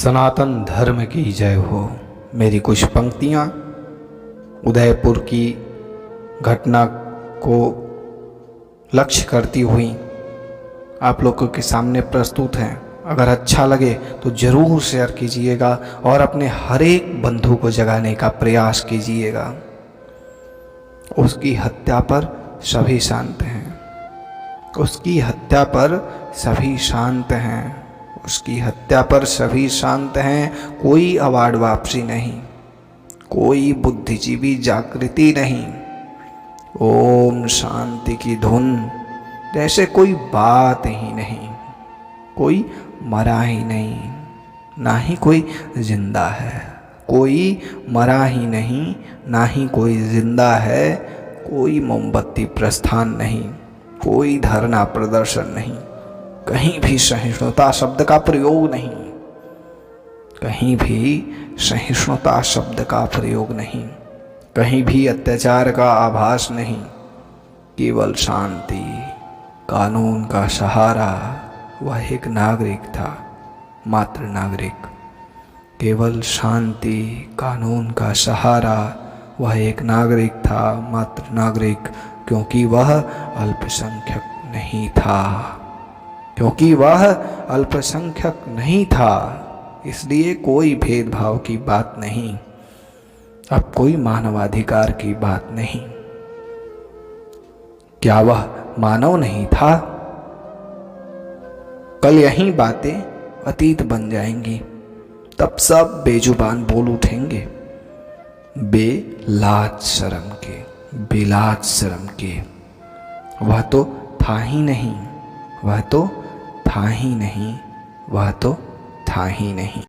सनातन धर्म की जय हो। मेरी कुछ पंक्तियाँ उदयपुर की घटना को लक्ष्य करती हुई आप लोगों के सामने प्रस्तुत हैं। अगर अच्छा लगे तो ज़रूर शेयर कीजिएगा और अपने हर एक बंधु को जगाने का प्रयास कीजिएगा। उसकी हत्या पर सभी शांत हैं। उसकी हत्या पर सभी शांत हैं। उसकी हत्या पर सभी शांत हैं। कोई अवार्ड वापसी नहीं, कोई बुद्धिजीवी जागृति नहीं। ओम शांति की धुन जैसे कोई बात ही नहीं। कोई मरा ही नहीं, ना ही कोई जिंदा है। कोई मरा ही नहीं, ना ही कोई जिंदा है। कोई मोमबत्ती प्रस्थान नहीं, कोई धरना प्रदर्शन नहीं। कहीं भी सहिष्णुता शब्द का प्रयोग नहीं। कहीं भी सहिष्णुता शब्द का प्रयोग नहीं। कहीं भी अत्याचार का आभास नहीं। केवल शांति, कानून का सहारा। वह एक नागरिक था, मात्र नागरिक। केवल शांति, कानून का सहारा। वह एक नागरिक था, मात्र नागरिक। क्योंकि वह अल्पसंख्यक नहीं था। क्योंकि वह अल्पसंख्यक नहीं था, इसलिए कोई भेदभाव की बात नहीं। अब कोई मानवाधिकार की बात नहीं। क्या वह मानव नहीं था? कल यही बातें अतीत बन जाएंगी। तब सब बेजुबान बोल उठेंगे, बेलाज शर्म के, बेलाज शर्म के। वह तो था ही नहीं, वह तो था ही नहीं, वह तो था ही नहीं।